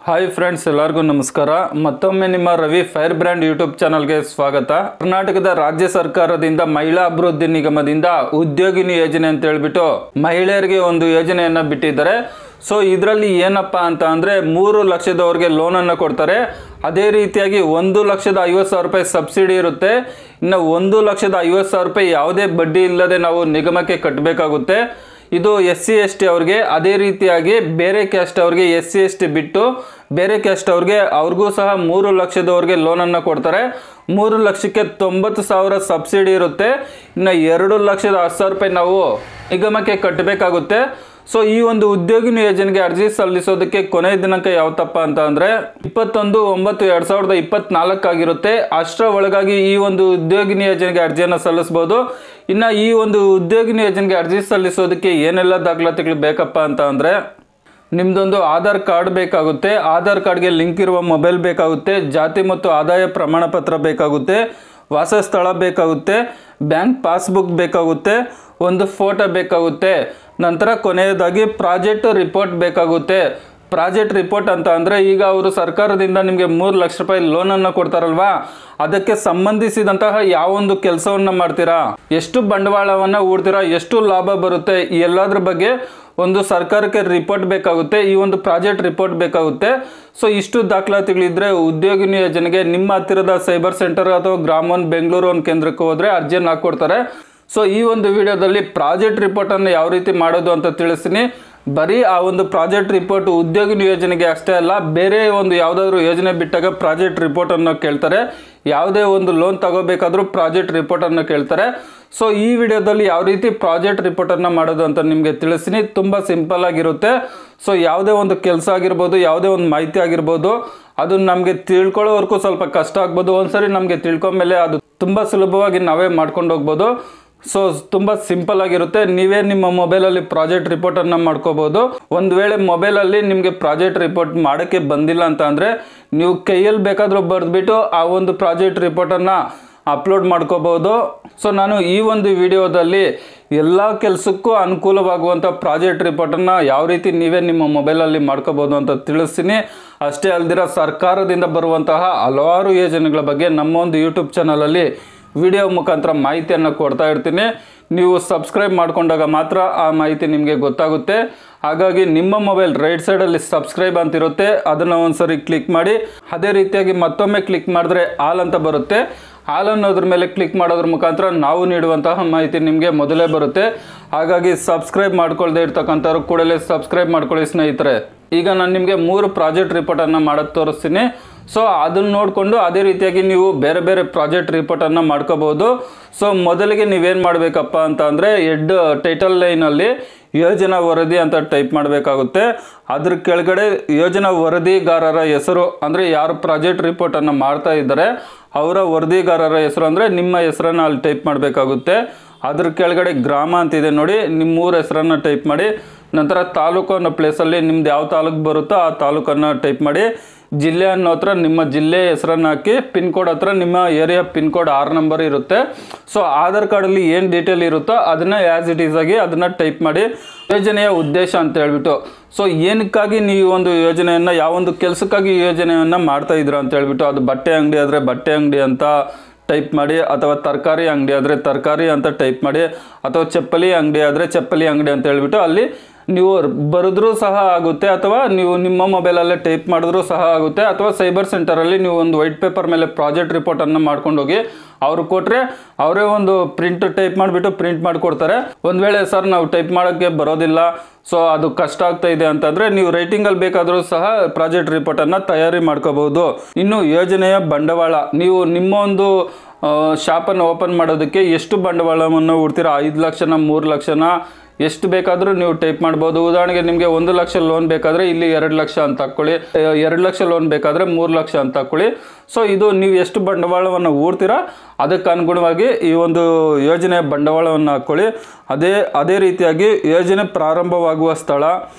Hi friends, ಎಲ್ಲರಿಗೂ ನಮಸ್ಕಾರ. ಮತ್ತೊಮ್ಮೆ ನಿಮ್ಮ ರವಿ ಫೈರ್ ಬ್ರ್ಯಾಂಡ್ ಯೂಟ್ಯೂಬ್ ಚಾನಲ್ಗೆ ಸ್ವಾಗತ. ಕರ್ನಾಟಕದ ರಾಜ್ಯ ಸರ್ಕಾರದಿಂದ ಮಹಿಳಾ ಅಭಿವೃದ್ಧಿ ನಿಗಮದಿಂದ ಉದ್ಯೋಗಿನಿ ಯೋಜನೆ ಅಂತ ಹೇಳ್ಬಿಟ್ಟು ಮಹಿಳೆಯರಿಗೆ ಒಂದು ಯೋಜನೆಯನ್ನ ಬಿಟ್ಟಿದ್ದಾರೆ. ಸೊ ಇದರಲ್ಲಿ ಏನಪ್ಪಾ ಅಂತ ಅಂದ್ರೆ 3 ಲಕ್ಷದವರೆಗೆ ಲೋನ್ ಅನ್ನು ಕೊಡ್ತಾರೆ. ಅದೇ ರೀತಿಯಾಗಿ 1,50,000 ರೂಪಾಯಿ ಸಬ್ಸಿಡಿ ಇರುತ್ತೆ. ಇನ್ನು 1,50,000 ರೂಪಾಯಿ ಯಾವುದೇ ಬಡ್ಡಿ ಇಲ್ಲದೆ ನಾವು ನಿಗಮಕ್ಕೆ ಕಟ್ಟಬೇಕಾಗುತ್ತೆ. ಇದು SC/ST ಅವ್ರಿಗೆ. ಅದೇ ರೀತಿಯಾಗಿ ಬೇರೆ ಕ್ಯಾಸ್ಟ್ ಅವ್ರಿಗೆ SC/ST ಬಿಟ್ಟು ಬೇರೆ ಕ್ಯಾಸ್ಟ್ ಅವ್ರಿಗೂ ಸಹ 3 ಲಕ್ಷದವರೆಗೆ ಲೋನನ್ನು ಕೊಡ್ತಾರೆ. 3 ಲಕ್ಷಕ್ಕೆ 90,000 ಸಬ್ಸಿಡಿ ಇರುತ್ತೆ. ಇನ್ನು 2,10,000 ರೂಪಾಯಿ ನಾವು ನಿಗಮಕ್ಕೆ ಕಟ್ಟಬೇಕಾಗುತ್ತೆ. ಸೊ ಈ ಒಂದು ಉದ್ಯೋಗಿನಿ ಯೋಜನೆಗೆ ಅರ್ಜಿ ಸಲ್ಲಿಸೋದಕ್ಕೆ ಕೊನೆಯ ದಿನಾಂಕ ಯಾವತ್ತಪ್ಪ ಅಂತ ಅಂದ್ರೆ 21/9/2024 ಆಗಿರುತ್ತೆ. ಅಷ್ಟರ ಒಳಗಾಗಿ ಈ ಒಂದು ಉದ್ಯೋಗಿನಿ ಯೋಜನೆಗೆ ಅರ್ಜಿಯನ್ನು ಸಲ್ಲಿಸಬಹುದು. ಇನ್ನು ಈ ಒಂದು ಉದ್ಯೋಗಿನಿ ಯೋಜನೆಗೆ ಅರ್ಜಿ ಸಲ್ಲಿಸೋದಕ್ಕೆ ಏನೆಲ್ಲ ದಾಖಲಾತಿಗಳು ಬೇಕಪ್ಪ ಅಂತ ಅಂದ್ರೆ ನಿಮ್ದೊಂದು ಆಧಾರ್ ಕಾರ್ಡ್ ಬೇಕಾಗುತ್ತೆ. ಆಧಾರ್ ಕಾರ್ಡ್ಗೆ ಲಿಂಕ್ ಇರುವ ಮೊಬೈಲ್ ಬೇಕಾಗುತ್ತೆ. ಜಾತಿ ಮತ್ತು ಆದಾಯ ಪ್ರಮಾಣ ಪತ್ರ ಬೇಕಾಗುತ್ತೆ. ವಾಸಸ್ಥಳ ಬೇಕಾಗುತ್ತೆ. ಬ್ಯಾಂಕ್ ಪಾಸ್ಬುಕ್ ಬೇಕಾಗುತ್ತೆ. ಒಂದು ಫೋಟೋ ಬೇಕಾಗುತ್ತೆ. ನಂತರ ಕೊನೆಯದಾಗಿ ಪ್ರಾಜೆಕ್ಟ್ ರಿಪೋರ್ಟ್ ಬೇಕಾಗುತ್ತೆ. ಪ್ರಾಜೆಕ್ಟ್ ರಿಪೋರ್ಟ್ ಅಂತ ಅಂದರೆ ಈಗ ಅವರು ಸರ್ಕಾರದಿಂದ ನಿಮಗೆ 3 ಲಕ್ಷ ರೂಪಾಯಿ ಲೋನನ್ನು ಕೊಡ್ತಾರಲ್ವಾ, ಅದಕ್ಕೆ ಸಂಬಂಧಿಸಿದಂತಹ ಯಾವೊಂದು ಕೆಲಸವನ್ನು ಮಾಡ್ತೀರಾ, ಎಷ್ಟು ಬಂಡವಾಳವನ್ನು ಹೂಡ್ತೀರಾ, ಎಷ್ಟು ಲಾಭ ಬರುತ್ತೆ, ಈ ಎಲ್ಲದ್ರ ಬಗ್ಗೆ ಒಂದು ಸರ್ಕಾರಕ್ಕೆ ರಿಪೋರ್ಟ್ ಬೇಕಾಗುತ್ತೆ. ಈ ಒಂದು ಪ್ರಾಜೆಕ್ಟ್ ರಿಪೋರ್ಟ್ ಬೇಕಾಗುತ್ತೆ. ಸೊ ಇಷ್ಟು ದಾಖಲಾತಿಗಳಿದ್ರೆ ಉದ್ಯೋಗಿನಿ ಯೋಜನೆಗೆ ನಿಮ್ಮ ಹತ್ತಿರದ ಸೈಬರ್ ಸೆಂಟರ್ ಅಥವಾ ಗ್ರಾಮ 1 ಬೆಂಗಳೂರು 1 ಕೇಂದ್ರಕ್ಕೆ ಹೋದರೆ ಅರ್ಜಿಯನ್ನು ಹಾಕ್ಕೊಡ್ತಾರೆ. ಸೊ ಈ ಒಂದು ವಿಡಿಯೋದಲ್ಲಿ ಪ್ರಾಜೆಕ್ಟ್ ರಿಪೋರ್ಟನ್ನು ಯಾವ ರೀತಿ ಮಾಡೋದು ಅಂತ ತಿಳಿಸ್ತೀನಿ. ಬರೀ ಆ ಒಂದು ಪ್ರಾಜೆಕ್ಟ್ ರಿಪೋರ್ಟ್ ಉದ್ಯೋಗಿನಿ ಯೋಜನೆಗೆ ಅಷ್ಟೇ ಅಲ್ಲ, ಬೇರೆ ಒಂದು ಯಾವುದಾದ್ರೂ ಯೋಜನೆ ಬಿಟ್ಟಾಗ ಪ್ರಾಜೆಕ್ಟ್ ರಿಪೋರ್ಟನ್ನು ಕೇಳ್ತಾರೆ. ಯಾವುದೇ ಒಂದು ಲೋನ್ ತಗೋಬೇಕಾದ್ರೂ ಪ್ರಾಜೆಕ್ಟ್ ರಿಪೋರ್ಟನ್ನು ಕೇಳ್ತಾರೆ. ಸೊ ಈ ವಿಡಿಯೋದಲ್ಲಿ ಯಾವ ರೀತಿ ಪ್ರಾಜೆಕ್ಟ್ ರಿಪೋರ್ಟನ್ನು ಮಾಡೋದು ಅಂತ ನಿಮಗೆ ತಿಳಿಸ್ತೀನಿ. ತುಂಬ ಸಿಂಪಲ್ ಆಗಿರುತ್ತೆ. ಸೊ ಯಾವುದೇ ಒಂದು ಕೆಲಸ ಆಗಿರ್ಬೋದು, ಯಾವುದೇ ಒಂದು ಮಾಹಿತಿ ಆಗಿರ್ಬೋದು, ಅದು ನಮಗೆ ತಿಳ್ಕೊಳ್ಳೋವರೆಗೂ ಸ್ವಲ್ಪ ಕಷ್ಟ ಆಗ್ಬೋದು. ಒಂದ್ಸರಿ ನಮಗೆ ತಿಳ್ಕೊಂಡ್ಮೇಲೆ ಅದು ತುಂಬ ಸುಲಭವಾಗಿ ನಾವೇ ಮಾಡ್ಕೊಂಡು ಹೋಗ್ಬೋದು. ಸೊ ತುಂಬ ಸಿಂಪಲ್ ಆಗಿರುತ್ತೆ. ನೀವೇ ನಿಮ್ಮ ಮೊಬೈಲಲ್ಲಿ ಪ್ರಾಜೆಕ್ಟ್ ರಿಪೋರ್ಟನ್ನು ಮಾಡ್ಕೋಬೋದು. ಒಂದು ವೇಳೆ ಮೊಬೈಲಲ್ಲಿ ನಿಮಗೆ ಪ್ರಾಜೆಕ್ಟ್ ರಿಪೋರ್ಟ್ ಮಾಡೋಕ್ಕೆ ಬಂದಿಲ್ಲ ಅಂತ ಅಂದರೆ ನೀವು ಕೈಯಲ್ಲಿ ಬೇಕಾದರೂ ಬರೆದ್ಬಿಟ್ಟು ಆ ಒಂದು ಪ್ರಾಜೆಕ್ಟ್ ರಿಪೋರ್ಟನ್ನು ಅಪ್ಲೋಡ್ ಮಾಡ್ಕೋಬೋದು. ಸೊ ನಾನು ಈ ಒಂದು ವಿಡಿಯೋದಲ್ಲಿ ಎಲ್ಲ ಕೆಲಸಕ್ಕೂ ಅನುಕೂಲವಾಗುವಂಥ ಪ್ರಾಜೆಕ್ಟ್ ರಿಪೋರ್ಟನ್ನು ಯಾವ ರೀತಿ ನೀವೇ ನಿಮ್ಮ ಮೊಬೈಲಲ್ಲಿ ಮಾಡ್ಕೋಬೋದು ಅಂತ ತಿಳಿಸ್ತೀನಿ. ಅಷ್ಟೇ ಅಲ್ದಿರ ಸರ್ಕಾರದಿಂದ ಬರುವಂತಹ ಹಲವಾರು ಯೋಜನೆಗಳ ಬಗ್ಗೆ ನಮ್ಮ ಒಂದು ಯೂಟ್ಯೂಬ್ ಚಾನಲಲ್ಲಿ ವಿಡಿಯೋ ಮುಖಾಂತರ ಮಾಹಿತಿಯನ್ನು ಕೊಡ್ತಾ ಇರ್ತೀನಿ. ನೀವು ಸಬ್ಸ್ಕ್ರೈಬ್ ಮಾಡಿಕೊಂಡಾಗ ಮಾತ್ರ ಆ ಮಾಹಿತಿ ನಿಮಗೆ ಗೊತ್ತಾಗುತ್ತೆ. ಹಾಗಾಗಿ ನಿಮ್ಮ ಮೊಬೈಲ್ ರೈಟ್ ಸೈಡಲ್ಲಿ ಸಬ್ಸ್ಕ್ರೈಬ್ ಅಂತಿರುತ್ತೆ, ಅದನ್ನು ಒಂದ್ಸರಿ ಕ್ಲಿಕ್ ಮಾಡಿ. ಅದೇ ರೀತಿಯಾಗಿ ಮತ್ತೊಮ್ಮೆ ಕ್ಲಿಕ್ ಮಾಡಿದ್ರೆ ಆಲ್ ಅಂತ ಬರುತ್ತೆ. ಆಲ್ ಅನ್ನೋದ್ರ ಮೇಲೆ ಕ್ಲಿಕ್ ಮಾಡೋದ್ರ ಮುಖಾಂತರ ನಾವು ನೀಡುವಂತಹ ಮಾಹಿತಿ ನಿಮಗೆ ಮೊದಲೇ ಬರುತ್ತೆ. ಹಾಗಾಗಿ ಸಬ್ಸ್ಕ್ರೈಬ್ ಮಾಡ್ಕೊಳ್ಳದೆ ಇರ್ತಕ್ಕಂಥವ್ರು ಕೂಡಲೇ ಸಬ್ಸ್ಕ್ರೈಬ್ ಮಾಡ್ಕೊಳ್ಳಿ ಸ್ನೇಹಿತರೆ. ಈಗ ನಾನು ನಿಮಗೆ 3 ಪ್ರಾಜೆಕ್ಟ್ ರಿಪೋರ್ಟನ್ನು ಮಾಡೋದು ತೋರಿಸ್ತೀನಿ. ಸೊ ಅದನ್ನು ನೋಡಿಕೊಂಡು ಅದೇ ರೀತಿಯಾಗಿ ನೀವು ಬೇರೆ ಬೇರೆ ಪ್ರಾಜೆಕ್ಟ್ ರಿಪೋರ್ಟನ್ನು ಮಾಡ್ಕೋಬೋದು. ಸೊ ಮೊದಲಿಗೆ ನೀವೇನು ಮಾಡಬೇಕಪ್ಪ ಅಂತ ಅಂದರೆ ಟೈಟಲ್ ಲೈನಲ್ಲಿ ಯೋಜನಾ ವರದಿ ಅಂತ ಟೈಪ್ ಮಾಡಬೇಕಾಗುತ್ತೆ. ಅದ್ರ ಕೆಳಗಡೆ ಯೋಜನಾ ವರದಿಗಾರರ ಹೆಸರು ಅಂದರೆ ಯಾರು ಪ್ರಾಜೆಕ್ಟ್ ರಿಪೋರ್ಟನ್ನು ಮಾಡ್ತಾ ಇದ್ದಾರೆ ಅವರ ವರದಿಗಾರರ ಹೆಸರು ಅಂದರೆ ನಿಮ್ಮ ಹೆಸರನ್ನು ಅಲ್ಲಿ ಟೈಪ್ ಮಾಡಬೇಕಾಗುತ್ತೆ. ಅದ್ರ ಕೆಳಗಡೆ ಗ್ರಾಮ ಅಂತಿದೆ ನೋಡಿ, ನಿಮ್ಮ ಊರ ಹೆಸರನ್ನು ಟೈಪ್ ಮಾಡಿ. ನಂತರ ತಾಲೂಕು ಅನ್ನೋ ಪ್ಲೇಸಲ್ಲಿ ನಿಮ್ದು ಯಾವ ತಾಲೂಕು ಬರುತ್ತೋ ಆ ತಾಲೂಕನ್ನು ಟೈಪ್ ಮಾಡಿ. ಜಿಲ್ಲೆ ಅನ್ನೋ ಹತ್ರ ನಿಮ್ಮ ಜಿಲ್ಲೆ ಹೆಸರನ್ನು ಹಾಕಿ. ಪಿನ್ ಕೋಡ್ ಹತ್ರ ನಿಮ್ಮ ಏರಿಯಾ ಪಿನ್ ಕೋಡ್ 6 ನಂಬರ್ ಇರುತ್ತೆ. ಸೊ ಆಧಾರ್ ಕಾರ್ಡಲ್ಲಿ ಏನು ಡೀಟೇಲ್ ಇರುತ್ತೋ ಅದನ್ನು ಆ್ಯಸ್ ಇಟ್ ಈಸ್ ಆಗಿ ಅದನ್ನು ಟೈಪ್ ಮಾಡಿ. ಯೋಜನೆಯ ಉದ್ದೇಶ ಅಂತ ಹೇಳ್ಬಿಟ್ಟು, ಸೊ ಏನಕ್ಕಾಗಿ ನೀವು ಒಂದು ಯೋಜನೆಯನ್ನು, ಯಾವೊಂದು ಕೆಲಸಕ್ಕಾಗಿ ಯೋಜನೆಯನ್ನು ಮಾಡ್ತಾ ಇದ್ದೀರಾ ಅಂತ ಹೇಳ್ಬಿಟ್ಟು, ಅದು ಬಟ್ಟೆ ಅಂಗಡಿ ಆದರೆ ಬಟ್ಟೆ ಅಂಗಡಿ ಅಂತ ಟೈಪ್ ಮಾಡಿ, ಅಥವಾ ತರಕಾರಿ ಅಂಗಡಿ ಆದರೆ ತರಕಾರಿ ಅಂತ ಟೈಪ್ ಮಾಡಿ, ಅಥವಾ ಚಪ್ಪಲಿ ಅಂಗಡಿ ಆದರೆ ಚಪ್ಪಲಿ ಅಂಗಡಿ ಅಂತ ಹೇಳ್ಬಿಟ್ಟು ಅಲ್ಲಿ ನೀವು ಬರೆದ್ರೂ ಸಹ ಆಗುತ್ತೆ, ಅಥವಾ ನೀವು ನಿಮ್ಮ ಮೊಬೈಲಲ್ಲೇ ಟೈಪ್ ಮಾಡಿದ್ರೂ ಸಹ ಆಗುತ್ತೆ. ಅಥವಾ ಸೈಬರ್ ಸೆಂಟರಲ್ಲಿ ನೀವು ಒಂದು ವೈಟ್ ಪೇಪರ್ ಮೇಲೆ ಪ್ರಾಜೆಕ್ಟ್ ರಿಪೋರ್ಟನ್ನು ಮಾಡ್ಕೊಂಡು ಹೋಗಿ ಅವರು ಕೊಟ್ಟರೆ ಅವರೇ ಒಂದು ಟೈಪ್ ಮಾಡಿಬಿಟ್ಟು ಪ್ರಿಂಟ್ ಮಾಡಿಕೊಡ್ತಾರೆ. ಒಂದು ವೇಳೆ ಸರ್ ನಾವು ಟೈಪ್ ಮಾಡೋಕ್ಕೆ ಬರೋದಿಲ್ಲ, ಸೊ ಅದು ಕಷ್ಟ ಆಗ್ತಾ ಇದೆ ಅಂತಂದರೆ ನೀವು ರೈಟಿಂಗಲ್ಲಿ ಬೇಕಾದರೂ ಸಹ ಪ್ರಾಜೆಕ್ಟ್ ರಿಪೋರ್ಟನ್ನು ತಯಾರಿ ಮಾಡ್ಕೋಬಹುದು. ಇನ್ನು ಯೋಜನೆಯ ಬಂಡವಾಳ, ನೀವು ನಿಮ್ಮ ಒಂದು ಶಾಪನ್ನು ಓಪನ್ ಮಾಡೋದಕ್ಕೆ ಎಷ್ಟು ಬಂಡವಾಳವನ್ನು ಹೂಡ್ತೀರಾ, 5 ಲಕ್ಷನ 3 ಲಕ್ಷನ ಎಷ್ಟು ಬೇಕಾದರೂ ನೀವು ಟೈಪ್ ಮಾಡ್ಬೋದು. ಉದಾಹರಣೆಗೆ ನಿಮಗೆ 1 ಲಕ್ಷ ಲೋನ್ ಬೇಕಾದರೆ ಇಲ್ಲಿ 2 ಲಕ್ಷ ಅಂತ ಹಾಕ್ಕೊಳ್ಳಿ, 2 ಲಕ್ಷ ಲೋನ್ ಬೇಕಾದರೆ 3 ಲಕ್ಷ ಅಂತ ಹಾಕ್ಕೊಳ್ಳಿ. ಸೊ ಇದು ನೀವು ಎಷ್ಟು ಬಂಡವಾಳವನ್ನು ಹೂಡ್ತೀರಾ ಅದಕ್ಕೆ ಅನುಗುಣವಾಗಿ ಈ ಒಂದು ಯೋಜನೆಯ ಬಂಡವಾಳವನ್ನು ಹಾಕ್ಕೊಳ್ಳಿ. ಅದೇ ರೀತಿಯಾಗಿ ಯೋಜನೆ ಪ್ರಾರಂಭವಾಗುವ ಸ್ಥಳ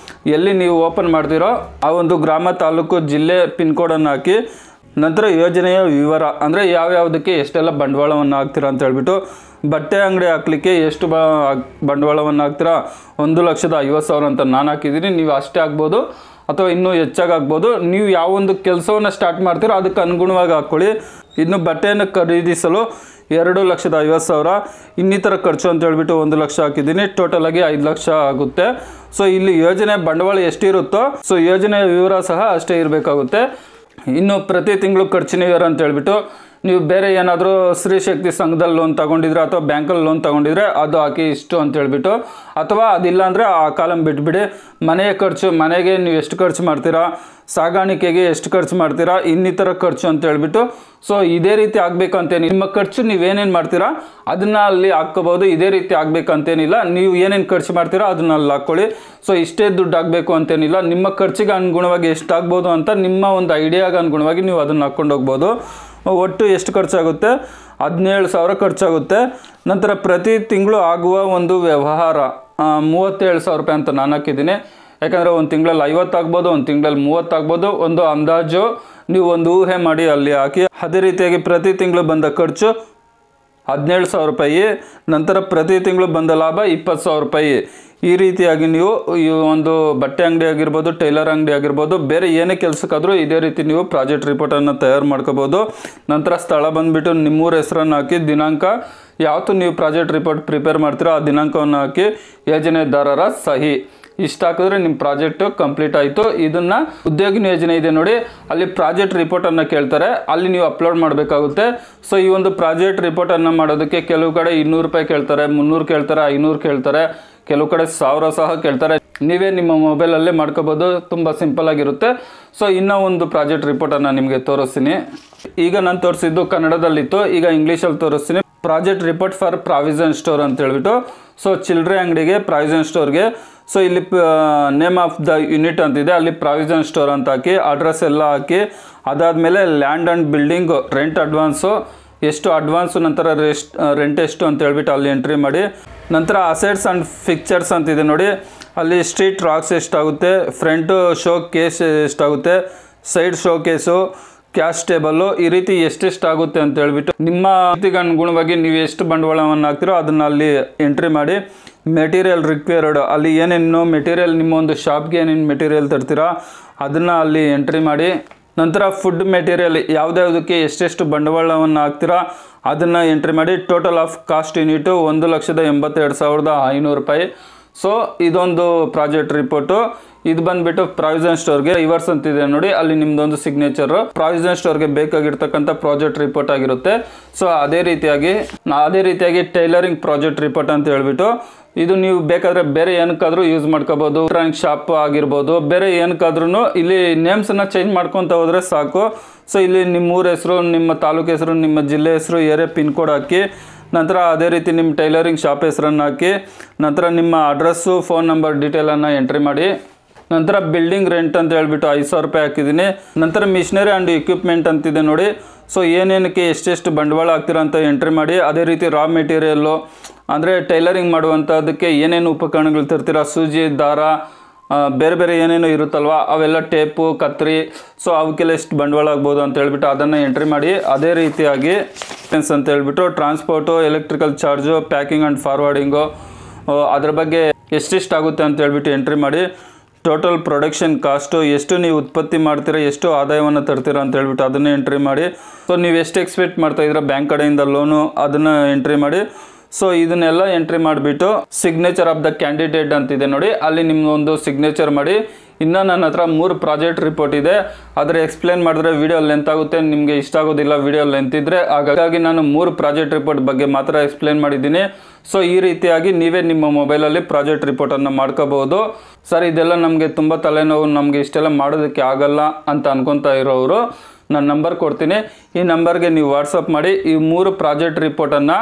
ಎಲ್ಲಿ ನೀವು ಓಪನ್ ಮಾಡ್ತೀರೋ ಆ ಒಂದು ಗ್ರಾಮ, ತಾಲೂಕು, ಜಿಲ್ಲೆ ಪಿನ್ ಕೋಡನ್ನು ಹಾಕಿ. ನಂತರ ಯೋಜನೆಯ ವಿವರ ಅಂದರೆ ಯಾವ್ಯಾವುದಕ್ಕೆ ಎಷ್ಟೆಲ್ಲ ಬಂಡವಾಳವನ್ನು ಹಾಕ್ತೀರಾ ಅಂತ ಹೇಳ್ಬಿಟ್ಟು, ಬಟ್ಟೆ ಅಂಗಡಿ ಹಾಕ್ಲಿಕ್ಕೆ ಎಷ್ಟು ಬಂಡವಾಳವನ್ನು ಹಾಕ್ತೀರಾ, 1,50,000 ಅಂತ ನಾನು ಹಾಕಿದ್ದೀನಿ, ನೀವು ಅಷ್ಟೇ ಆಗ್ಬೋದು. ಅಥವಾ ಇನ್ನೂ ಹೆಚ್ಚಾಗಿ ಆಗ್ಬೋದು. ನೀವು ಯಾವ ಒಂದು ಕೆಲಸವನ್ನು ಸ್ಟಾರ್ಟ್ ಮಾಡ್ತೀರೋ ಅದಕ್ಕೆ ಅನುಗುಣವಾಗಿ ಹಾಕ್ಕೊಳ್ಳಿ. ಇನ್ನು ಬಟ್ಟೆಯನ್ನು ಖರೀದಿಸಲು 2,50,000 ಇನ್ನಿತರ ಖರ್ಚು ಅಂತ ಹೇಳ್ಬಿಟ್ಟು 1 ಲಕ್ಷ ಹಾಕಿದ್ದೀನಿ. ಟೋಟಲ್ ಆಗಿ 5 ಲಕ್ಷ ಆಗುತ್ತೆ. ಸೊ ಇಲ್ಲಿ ಯೋಜನೆ ಬಂಡವಾಳ ಎಷ್ಟಿರುತ್ತೋ ಸೊ ಯೋಜನೆಯ ವಿವರ ಸಹ ಅಷ್ಟೇ ಇರಬೇಕಾಗುತ್ತೆ. ಇನ್ನು ಪ್ರತಿ ತಿಂಗಳು ಖರ್ಚಿನ ವಿವರ ಅಂತ ಹೇಳ್ಬಿಟ್ಟು ನೀವು ಬೇರೆ ಏನಾದರೂ ಸ್ತ್ರೀ ಶಕ್ತಿ ಸಂಘದಲ್ಲಿ ಲೋನ್ ತೊಗೊಂಡಿದ್ರೆ ಅಥವಾ ಬ್ಯಾಂಕಲ್ಲಿ ಲೋನ್ ತೊಗೊಂಡಿದ್ರೆ ಅದು ಹಾಕಿ ಇಷ್ಟು ಅಂತ ಹೇಳ್ಬಿಟ್ಟು, ಅಥವಾ ಅದಿಲ್ಲ ಅಂದರೆ ಆ ಕಾಲಮ್ ಬಿಟ್ಬಿಡಿ. ಮನೆಯ ಖರ್ಚು, ಮನೆಗೆ ನೀವು ಎಷ್ಟು ಖರ್ಚು ಮಾಡ್ತೀರಾ, ಸಾಗಾಣಿಕೆಗೆ ಎಷ್ಟು ಖರ್ಚು ಮಾಡ್ತೀರಾ, ಇನ್ನಿತರ ಖರ್ಚು ಅಂತ ಹೇಳ್ಬಿಟ್ಟು ಸೊ ಇದೇ ರೀತಿ ಆಗಬೇಕಂತೇನು, ನಿಮ್ಮ ಖರ್ಚು ನೀವೇನೇನು ಮಾಡ್ತೀರಾ ಅದನ್ನು ಅಲ್ಲಿ ಹಾಕ್ಕೋಬೋದು. ಇದೇ ರೀತಿ ಆಗಬೇಕಂತೇನಿಲ್ಲ. ನೀವು ಏನೇನು ಖರ್ಚು ಮಾಡ್ತೀರಾ ಅದನ್ನ ಅಲ್ಲಿ ಹಾಕ್ಕೊಳ್ಳಿ. ಸೊ ಇಷ್ಟೇ ದುಡ್ಡು ಆಗಬೇಕು ಅಂತೇನಿಲ್ಲ. ನಿಮ್ಮ ಖರ್ಚಿಗೆ ಅನುಗುಣವಾಗಿ ಎಷ್ಟಾಗ್ಬೋದು ಅಂತ ನಿಮ್ಮ ಒಂದು ಐಡಿಯಾಗೆ ಅನುಗುಣವಾಗಿ ನೀವು ಅದನ್ನು ಹಾಕ್ಕೊಂಡು ಹೋಗ್ಬೋದು. ಒಟ್ಟು ಎಷ್ಟು ಖರ್ಚಾಗುತ್ತೆ? 17,000 ಖರ್ಚಾಗುತ್ತೆ. ನಂತರ ಪ್ರತಿ ತಿಂಗಳು ಆಗುವ ಒಂದು ವ್ಯವಹಾರ 37,000 ರೂಪಾಯಿ ಅಂತ ನಾನು ಹಾಕಿದ್ದೀನಿ. ಯಾಕಂದರೆ ಒಂದು ತಿಂಗಳಲ್ಲಿ 50 ಆಗ್ಬೋದು, ಒಂದು ತಿಂಗಳಲ್ಲಿ 30 ಆಗ್ಬೋದು. ಒಂದು ಅಂದಾಜು ನೀವು ಒಂದು ಊಹೆ ಮಾಡಿ ಅಲ್ಲಿ ಹಾಕಿ. ಅದೇ ರೀತಿಯಾಗಿ ಪ್ರತಿ ತಿಂಗಳು ಬಂದ ಖರ್ಚು 17,000 ರೂಪಾಯಿ. ನಂತರ ಪ್ರತಿ ತಿಂಗಳು ಬಂದ ಲಾಭ 20,000 ರೂಪಾಯಿ. ಈ ರೀತಿಯಾಗಿ ನೀವು ಈ ಒಂದು ಬಟ್ಟೆ ಅಂಗಡಿ ಆಗಿರ್ಬೋದು, ಟೈಲರ್ ಅಂಗಡಿ ಆಗಿರ್ಬೋದು, ಬೇರೆ ಏನೇ ಕೆಲಸಕ್ಕಾದರೂ ಇದೇ ರೀತಿ ನೀವು ಪ್ರಾಜೆಕ್ಟ್ ರಿಪೋರ್ಟನ್ನು ತಯಾರು ಮಾಡ್ಕೋಬೋದು. ನಂತರ ಸ್ಥಳ ಬಂದುಬಿಟ್ಟು ನಿಮ್ಮೂರ ಹೆಸರನ್ನು ಹಾಕಿ, ದಿನಾಂಕ ಯಾವತ್ತು ನೀವು ಪ್ರಾಜೆಕ್ಟ್ ರಿಪೋರ್ಟ್ ಪ್ರಿಪೇರ್ ಮಾಡ್ತೀರೋ ಆ ದಿನಾಂಕವನ್ನು ಹಾಕಿ, ಯೋಜನೆದಾರರ ಸಹಿ ಇಷ್ಟು ಹಾಕಿದ್ರೆ ನಿಮ್ಮ ಪ್ರಾಜೆಕ್ಟು ಕಂಪ್ಲೀಟ್ ಆಯಿತು. ಇದನ್ನು ಉದ್ಯೋಗಿನಿ ಯೋಜನೆ ಇದೆ ನೋಡಿ, ಅಲ್ಲಿ ಪ್ರಾಜೆಕ್ಟ್ ರಿಪೋರ್ಟನ್ನು ಕೇಳ್ತಾರೆ, ಅಲ್ಲಿ ನೀವು ಅಪ್ಲೋಡ್ ಮಾಡಬೇಕಾಗುತ್ತೆ. ಸೊ ಈ ಒಂದು ಪ್ರಾಜೆಕ್ಟ್ ರಿಪೋರ್ಟನ್ನು ಮಾಡೋದಕ್ಕೆ ಕೆಲವು ಕಡೆ 200 ರೂಪಾಯಿ ಕೇಳ್ತಾರೆ, 300 ಕೇಳ್ತಾರೆ, 500 ಕೇಳ್ತಾರೆ, ಕೆಲವು ಕಡೆ 1000 ಸಹ ಕೇಳ್ತಾರೆ. ನೀವೇ ನಿಮ್ಮ ಮೊಬೈಲಲ್ಲೇ ಮಾಡ್ಕೋಬೋದು, ತುಂಬ ಸಿಂಪಲ್ ಆಗಿರುತ್ತೆ. ಸೊ ಇನ್ನೂ ಒಂದು ಪ್ರಾಜೆಕ್ಟ್ ರಿಪೋರ್ಟನ್ನು ನಿಮಗೆ ತೋರಿಸ್ತೀನಿ. ಈಗ ನಾನು ತೋರಿಸಿದ್ದು ಕನ್ನಡದಲ್ಲಿತ್ತು, ಈಗ ಇಂಗ್ಲೀಷಲ್ಲಿ ತೋರಿಸ್ತೀನಿ. Project report for provision store ಅಂತ ಹೇಳ್ಬಿಟ್ಟು, ಸೊ ಚಿಲ್ಲರೆ ಅಂಗಡಿಗೆ ಪ್ರಾವಿಷನ್ ಸ್ಟೋರ್ಗೆ. ಸೊ ಇಲ್ಲಿ ನೇಮ್ ಆಫ್ ದ ಯೂನಿಟ್ ಅಂತಿದೆ, ಅಲ್ಲಿ ಪ್ರಾವಿಷನ್ ಸ್ಟೋರ್ ಅಂತ ಹಾಕಿ ಅಡ್ರೆಸ್ ಎಲ್ಲ ಹಾಕಿ, ಅದಾದಮೇಲೆ land and building rent advance ಎಷ್ಟು ಅಡ್ವಾನ್ಸು, ನಂತರ ರೆಂಟ್ ಎಷ್ಟು ಅಂತ ಹೇಳ್ಬಿಟ್ಟು ಅಲ್ಲಿ ಎಂಟ್ರಿ ಮಾಡಿ. ನಂತರ ಅಸೆಟ್ಸ್ ಆ್ಯಂಡ್ ಫಿಕ್ಚರ್ಸ್ ಅಂತಿದೆ ನೋಡಿ, ಅಲ್ಲಿ ಸ್ಟ್ರೀಟ್ ರಾಕ್ಸ್ ಎಷ್ಟಾಗುತ್ತೆ, ಫ್ರಂಟು ಶೋ ಕೇಸ್ ಎಷ್ಟಾಗುತ್ತೆ, side show case, cash table, ಈ ರೀತಿ ಎಷ್ಟೆಷ್ಟಾಗುತ್ತೆ ಅಂತ ಹೇಳ್ಬಿಟ್ಟು ನಿಮ್ಮ ರೀತಿಗೆ ಅನುಗುಣವಾಗಿ ನೀವು ಎಷ್ಟು ಬಂಡವಾಳವನ್ನು ಹಾಕ್ತಿರೋ ಅದನ್ನು ಅಲ್ಲಿ ಎಂಟ್ರಿ ಮಾಡಿ. ಮೆಟೀರಿಯಲ್ ರಿಕ್ವೈರ್ಡ್, ಅಲ್ಲಿ ಏನೇನು ಮೆಟೀರಿಯಲ್ ನಿಮ್ಮ ಒಂದು ಶಾಪ್ಗೆ ಏನೇನು ಮೆಟೀರಿಯಲ್ ತರ್ತೀರಾ ಅದನ್ನು ಅಲ್ಲಿ ಎಂಟ್ರಿ ಮಾಡಿ. ನಂತರ ಫುಡ್ ಮೆಟೀರಿಯಲ್ ಯಾವುದ್ಯಾವುದಕ್ಕೆ ಎಷ್ಟೆಷ್ಟು ಬಂಡವಾಳವನ್ನು ಹಾಕ್ತೀರಾ ಅದನ್ನು ಎಂಟ್ರಿ ಮಾಡಿ. ಟೋಟಲ್ ಆಫ್ ಕಾಸ್ಟ್ ಯೂನಿಟು 1,82,500 ರೂಪಾಯಿ. ಸೊ ಇದೊಂದು ಪ್ರಾಜೆಕ್ಟ್ ರಿಪೋರ್ಟು. ಇದು ಬಂದುಬಿಟ್ಟು ಪ್ರಾವಿಷನ್ ಸ್ಟೋರ್ಗೆ ರಿವರ್ಸ್ ಅಂತಿದೆ ನೋಡಿ, ಅಲ್ಲಿ ನಿಮ್ಮದೊಂದು ಸಿಗ್ನೇಚರು ಪ್ರಾವಿಷನ್ ಸ್ಟೋರ್ಗೆ ಬೇಕಾಗಿರ್ತಕ್ಕಂಥ ಪ್ರಾಜೆಕ್ಟ್ ರಿಪೋರ್ಟ್ ಆಗಿರುತ್ತೆ. ಸೊ ಅದೇ ರೀತಿಯಾಗಿ ಟೈಲರಿಂಗ್ ಪ್ರಾಜೆಕ್ಟ್ ರಿಪೋರ್ಟ್ ಅಂತ ಹೇಳ್ಬಿಟ್ಟು, ಇದು ನೀವು ಬೇಕಾದರೆ ಬೇರೆ ಏನಕ್ಕಾದರೂ ಯೂಸ್ ಮಾಡ್ಕೋಬೋದು. ಎಲೆಕ್ಟ್ರಾನಿಕ್ ಶಾಪ್ ಆಗಿರ್ಬೋದು, ಬೇರೆ ಏನಕ್ಕಾದ್ರೂ ಇಲ್ಲಿ ನೇಮ್ಸನ್ನು ಚೇಂಜ್ ಮಾಡ್ಕೊತ ಹೋದರೆ ಸಾಕು. ಸೊ ಇಲ್ಲಿ ನಿಮ್ಮ ಊರ ಹೆಸರು, ನಿಮ್ಮ ತಾಲೂಕು ಹೆಸರು, ನಿಮ್ಮ ಜಿಲ್ಲೆ ಹೆಸರು, ಏರಿಯಾ ಪಿನ್ ಕೋಡ್ ಹಾಕಿ, ನಂತರ ಅದೇ ರೀತಿ ನಿಮ್ಮ ಟೈಲರಿಂಗ್ ಶಾಪ್ ಹೆಸರನ್ನು ಹಾಕಿ, ನಂತರ ನಿಮ್ಮ ಅಡ್ರೆಸ್ಸು, ಫೋನ್ ನಂಬರ್ ಡೀಟೇಲನ್ನು ಎಂಟ್ರಿ ಮಾಡಿ. ನಂತರ ಬಿಲ್ಡಿಂಗ್ ರೆಂಟ್ ಅಂತ ಹೇಳ್ಬಿಟ್ಟು 5,000 ರೂಪಾಯಿ ಹಾಕಿದ್ದೀನಿ. ನಂತರ ಮಿಷನರಿ ಆ್ಯಂಡ್ ಎಕ್ವಿಪ್ಮೆಂಟ್ ಅಂತಿದೆ ನೋಡಿ, ಸೊ ಏನೇನಕ್ಕೆ ಎಷ್ಟೆಷ್ಟು ಬಂಡವಾಳ ಹಾಕ್ತೀರಾ ಅಂತ ಎಂಟ್ರಿ ಮಾಡಿ. ಅದೇ ರೀತಿ ರಾ ಮೆಟೀರಿಯಲ್ಲು ಅಂದರೆ ಟೈಲರಿಂಗ್ ಮಾಡುವಂಥದ್ದಕ್ಕೆ ಏನೇನು ಉಪಕರಣಗಳು ತರ್ತೀರಾ, ಸೂಜಿ, ದಾರ, ಬೇರೆ ಬೇರೆ ಏನೇನು ಇರುತ್ತಲ್ವ ಅವೆಲ್ಲ, ಟೇಪು, ಕತ್ರಿ, ಸೊ ಅವಕ್ಕೆಲ್ಲ ಎಷ್ಟು ಬಂಡವಾಳ ಆಗ್ಬೋದು ಅಂತ ಹೇಳ್ಬಿಟ್ಟು ಅದನ್ನು ಎಂಟ್ರಿ ಮಾಡಿ. ಅದೇ ರೀತಿಯಾಗಿ ಎಕ್ಸ್ಪೆನ್ಸ್ ಅಂತ ಹೇಳ್ಬಿಟ್ಟು transport, electrical charge, packing and forwarding, ಅದ್ರ ಬಗ್ಗೆ ಎಷ್ಟೆಷ್ಟಾಗುತ್ತೆ ಅಂತ ಹೇಳ್ಬಿಟ್ಟು ಎಂಟ್ರಿ ಮಾಡಿ. ಟೋಟಲ್ ಪ್ರೊಡಕ್ಷನ್ ಕಾಸ್ಟು, ಎಷ್ಟು ನೀವು ಉತ್ಪತ್ತಿ ಮಾಡ್ತೀರಾ, ಎಷ್ಟು ಆದಾಯವನ್ನು ತರ್ತೀರಾ ಅಂತ ಹೇಳ್ಬಿಟ್ಟು ಅದನ್ನು ಎಂಟ್ರಿ ಮಾಡಿ. ಸೊ ನೀವು ಎಷ್ಟು ಎಕ್ಸ್ಪೆಕ್ಟ್ ಮಾಡ್ತಾಯಿದ್ದೀರಾ ಬ್ಯಾಂಕ್ ಕಡೆಯಿಂದ ಲೋನು ಅದನ್ನು ಎಂಟ್ರಿ ಮಾಡಿ. ಸೊ ಇದನ್ನೆಲ್ಲ ಎಂಟ್ರಿ ಮಾಡಿಬಿಟ್ಟು ಸಿಗ್ನೇಚರ್ ಆಫ್ ದ ಕ್ಯಾಂಡಿಡೇಟ್ ಅಂತಿದೆ ನೋಡಿ, ಅಲ್ಲಿ ನಿಮ್ಮೊಂದು ಸಿಗ್ನೇಚರ್ ಮಾಡಿ. ಇನ್ನು ನನ್ನ ಹತ್ರ 3 ಪ್ರಾಜೆಕ್ಟ್ ರಿಪೋರ್ಟ್ ಇದೆ, ಆದರೆ ಎಕ್ಸ್ಪ್ಲೇನ್ ಮಾಡಿದ್ರೆ ವಿಡಿಯೋ ಲೆಂತ್ ಆಗುತ್ತೆ, ನಿಮಗೆ ಇಷ್ಟ ಆಗೋದಿಲ್ಲ ವಿಡಿಯೋ ಲೆಂತ್ ಇದ್ದರೆ. ಹಾಗಾಗಿ ನಾನು 3 ಪ್ರಾಜೆಕ್ಟ್ ರಿಪೋರ್ಟ್ ಬಗ್ಗೆ ಮಾತ್ರ ಎಕ್ಸ್ಪ್ಲೇನ್ ಮಾಡಿದ್ದೀನಿ. ಸೊ ಈ ರೀತಿಯಾಗಿ ನೀವೇ ನಿಮ್ಮ ಮೊಬೈಲಲ್ಲಿ ಪ್ರಾಜೆಕ್ಟ್ ರಿಪೋರ್ಟನ್ನು ಮಾಡ್ಕೋಬೋದು. ಸರ್ ಇದೆಲ್ಲ ನಮಗೆ ತುಂಬ ತಲೆನೋವು, ನಮಗೆ ಇಷ್ಟೆಲ್ಲ ಮಾಡೋದಕ್ಕೆ ಆಗಲ್ಲ ಅಂತ ಅನ್ಕೊತಾ ಇರೋರು ನಾನು ನಂಬರ್ ಕೊಡ್ತೀನಿ, ಈ ನಂಬರ್ಗೆ ನೀವು ವಾಟ್ಸಪ್ ಮಾಡಿ. ಈ 3 ಪ್ರಾಜೆಕ್ಟ್ ರಿಪೋರ್ಟನ್ನು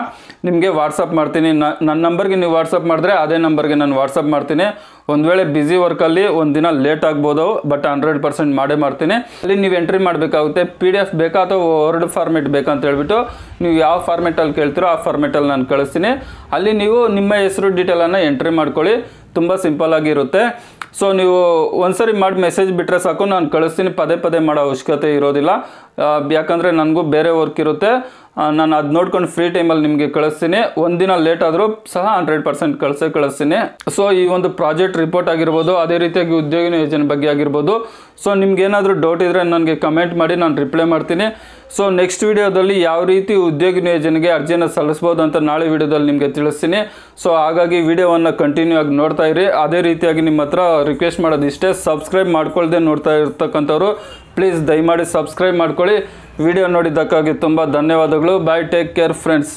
ನಿಮಗೆ ವಾಟ್ಸಪ್ ಮಾಡ್ತೀನಿ. ನನ್ನ ನಂಬರ್ಗೆ ನೀವು ವಾಟ್ಸಪ್ ಮಾಡಿದ್ರೆ ಅದೇ ನಂಬರ್ಗೆ ನಾನು ವಾಟ್ಸಪ್ ಮಾಡ್ತೀನಿ. ಒಂದು ವೇಳೆ ಬ್ಯುಸಿ ವರ್ಕಲ್ಲಿ ಒಂದು ದಿನ ಲೇಟ್ ಆಗ್ಬೋದು, ಬಟ್ 100% ಮಾಡೇ ಮಾಡ್ತೀನಿ. ಅಲ್ಲಿ ನೀವು ಎಂಟ್ರಿ ಮಾಡಬೇಕಾಗುತ್ತೆ. PDF ಬೇಕಾ ಅಥವಾ ವರ್ಡ್ ಫಾರ್ಮೆಟ್ ಬೇಕಂತ ಹೇಳ್ಬಿಟ್ಟು ನೀವು ಯಾವ ಫಾರ್ಮೆಟಲ್ಲಿ ಕೇಳ್ತೀರೋ ಆ ಫಾರ್ಮೆಟಲ್ಲಿ ನಾನು ಕಳಿಸ್ತೀನಿ. ಅಲ್ಲಿ ನೀವು ನಿಮ್ಮ ಹೆಸರು ಡೀಟೇಲನ್ನು ಎಂಟ್ರಿ ಮಾಡ್ಕೊಳ್ಳಿ, ತುಂಬ ಸಿಂಪಲ್ಲಾಗಿರುತ್ತೆ. ಸೊ ನೀವು ಒಂದ್ಸರಿ ಮಾಡಿ ಮೆಸೇಜ್ ಬಿಟ್ಟರೆ ಸಾಕು, ನಾನು ಕಳಿಸ್ತೀನಿ. ಪದೇ ಪದೇ ಮಾಡೋ ಅವಶ್ಯಕತೆ ಇರೋದಿಲ್ಲ, ಯಾಕಂದರೆ ನನಗೂ ಬೇರೆ ವರ್ಕ್ ಇರುತ್ತೆ. ನಾನು ಅದು ನೋಡ್ಕೊಂಡು ಫ್ರೀ ಟೈಮಲ್ಲಿ ನಿಮಗೆ ಕಳಿಸ್ತೀನಿ. ಒಂದಿನ ಲೇಟ್ ಆದರೂ ಸಹ 100% ಕಳಿಸ್ತೀನಿ. ಸೊ ಈ ಒಂದು ಪ್ರಾಜೆಕ್ಟ್ ರಿಪೋರ್ಟ್ ಆಗಿರ್ಬೋದು, ಅದೇ ರೀತಿಯಾಗಿ ಉದ್ಯೋಗ ನಿಯೋಜನೆ ಬಗ್ಗೆ ಆಗಿರ್ಬೋದು. ಸೊ ನಿಮ್ಗೇನಾದರೂ ಡೌಟ್ ಇದ್ದರೆ ನನಗೆ ಕಮೆಂಟ್ ಮಾಡಿ, ನಾನು ರಿಪ್ಲೈ ಮಾಡ್ತೀನಿ. ಸೊ ನೆಕ್ಸ್ಟ್ ವಿಡಿಯೋದಲ್ಲಿ ಯಾವ ರೀತಿ ಉದ್ಯೋಗ ನಿಯೋಜನೆಗೆ ಅರ್ಜಿಯನ್ನು ಸಲ್ಲಿಸ್ಬೋದು ಅಂತ ನಾಳೆ ವಿಡಿಯೋದಲ್ಲಿ ನಿಮಗೆ ತಿಳಿಸ್ತೀನಿ. ಸೊ ಹಾಗಾಗಿ ವಿಡಿಯೋವನ್ನು ಕಂಟಿನ್ಯೂ ಆಗಿ ನೋಡ್ತಾ ಇರಿ. ಅದೇ ರೀತಿಯಾಗಿ ನಿಮ್ಮ ಹತ್ರ ರಿಕ್ವೆಸ್ಟ್ ಮಾಡೋದು ಇಷ್ಟೇ, ಸಬ್ಸ್ಕ್ರೈಬ್ ಮಾಡ್ಕೊಳ್ದೆ ನೋಡ್ತಾ ಇರ್ತಕ್ಕಂಥವ್ರು ಪ್ಲೀಸ್ ದಯಮಾಡಿ ಸಬ್ಸ್ಕ್ರೈಬ್ ಮಾಡ್ಕೊಳ್ಳಿ. ವಿಡಿಯೋ ನೋಡಿದ್ದಕ್ಕಾಗಿ ತುಂಬ ಧನ್ಯವಾದಗಳು. ಬಾಯ್, ಟೇಕ್ ಕೇರ್ ಫ್ರೆಂಡ್ಸ್.